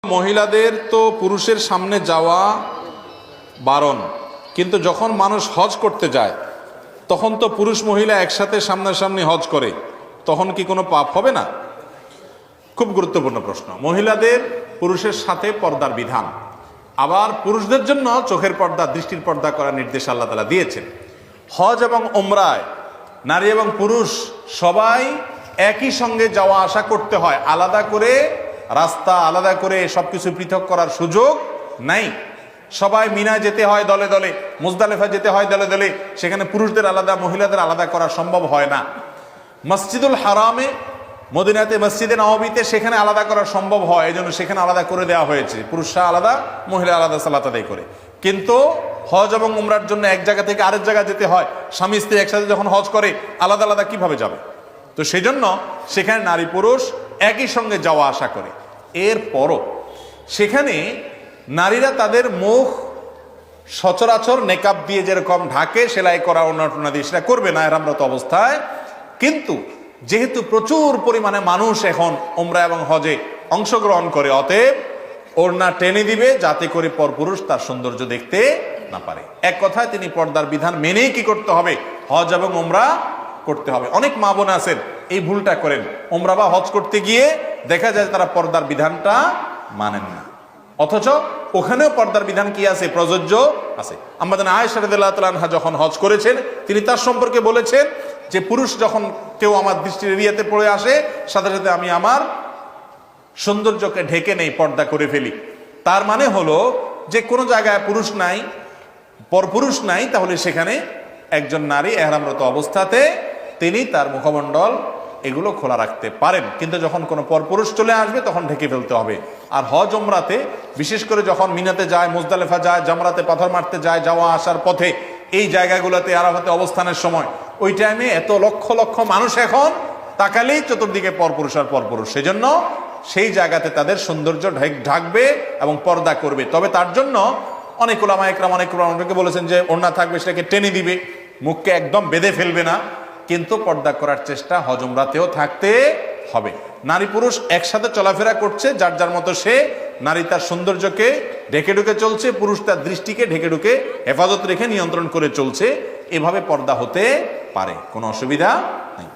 মহিলাদের তো পুরুষের সামনে যাওয়া বারণ, কিন্তু যখন মানুষ হজ করতে যায় তখন তো পুরুষ মহিলা একসাথে সামনাসামনি হজ করে, তখন কি কোনো পাপ হবে না? খুব গুরুত্বপূর্ণ প্রশ্ন। মহিলাদের পুরুষের সাথে পর্দার বিধান, আবার পুরুষদের জন্য চোখের পর্দা, দৃষ্টির পর্দা করার নির্দেশ আল্লাহ তাআলা দিয়েছেন। হজ এবং ওমরায় নারী এবং পুরুষ সবাই একই সঙ্গে যাওয়া আসা করতে হয়, আলাদা করে রাস্তা, আলাদা করে সবকিছু পৃথক করার সুযোগ নাই। সবাই মিনায় যেতে হয় দলে দলে, মুজদালিফা যেতে হয় দলে দলে, সেখানে পুরুষদের আলাদা মহিলাদের আলাদা করা সম্ভব হয় না। মসজিদুল হারামে, মদিনাতে মসজিদে নববীতে সেখানে আলাদা করা সম্ভব হয়, এই জন্য সেখানে আলাদা করে দেওয়া হয়েছে, পুরুষরা আলাদা মহিলা আলাদা সালাত আদায় করে। কিন্তু হজ এবং উমরার জন্য এক জায়গা থেকে আরেক জায়গা যেতে হয়, স্বামী স্ত্রী একসাথে যখন হজ করে আলাদা আলাদা কিভাবে যাবে? তো সেই জন্য সেখানে নারী পুরুষ একই সঙ্গে যাওয়া আসা করে। এরপরও সেখানে নারীরা তাদের মুখ সচরাচর নেকাব দিয়ে যেরকম ঢাকে, সেলাই করা অন্যান্য দিয়ে সেটা করবে না এহরামরত অবস্থায়। কিন্তু যেহেতু প্রচুর পরিমাণে মানুষ এখন উমরা এবং হজে অংশগ্রহণ করে, অতএব ওড়না টেনে দিবে যাতে করে পরপুরুষ তার সৌন্দর্য দেখতে না পারে। এক কথায় তিনি পর্দার বিধান মেনেই কি করতে হবে? হজ এবং উমরা করতে হবে। অনেক মা বোন আছেন এই ভুলটা করেন, উমরা বা হজ করতে গিয়ে দেখা যায় তারা পর্দার বিধানটা মানেন না, অথচ ওখানেও পর্দার বিধান কি আছে? প্রযোজ্য আছে। আমাদের আয়েশা রাদিয়াল্লাহু তাআলা আনহা যখন হজ করেছেন, তিনি তার সম্পর্কে বলেছেন যে পুরুষ যখন কেউ আমার দৃষ্টির এরিয়াতে পড়ে আসে, সাথে সাথে আমি আমার সৌন্দর্যকে ঢেকে নেই, পর্দা করে ফেলি। তার মানে হলো যে কোনো জায়গায় পুরুষ নাই, পরপুরুষ নাই, তাহলে সেখানে একজন নারী এহরামরত অবস্থাতে তিনি তার মুখমণ্ডল এগুলো খোলা রাখতে পারেন, কিন্তু যখন কোনো পরপুরুষ চলে আসবে তখন ঢেকে ফেলতে হবে। আর হজ উমরাতে বিশেষ করে যখন মিনাতে যায়, মুজদালিফা যায়, জামরাতে পাথর মারতে যায়, যাওয়া আসার পথে এই জায়গাগুলোতে আরাফাতে অবস্থানের সময়, ওই টাইমে এত লক্ষ লক্ষ মানুষ এখন তাকালেই চতুর্দিকে পরপুরুষ আর পরপুরুষ, সেজন্য সেই জায়গাতে তাদের সৌন্দর্য ঢাকবে এবং পর্দা করবে। তবে তার জন্য অনেক উলামা একরাম অনেকে বলেছেন যে ওড়না থাকবে, সেটাকে টেনে দিবে, মুখকে একদম বেঁধে ফেলবে না, কিন্তু পর্দা করার চেষ্টা হজ উমরাতেও থাকতে হবে। নারী পুরুষ একসাথে চলাফেরা করছে, যার যার মতো সে, নারী তার সৌন্দর্যকে ঢেকে ঢুকে চলছে, পুরুষ তার দৃষ্টিকে ঢেকে ঢুকে হেফাজত রেখে নিয়ন্ত্রণ করে চলছে। এভাবে পর্দা হতে পারে, কোনো অসুবিধা নেই।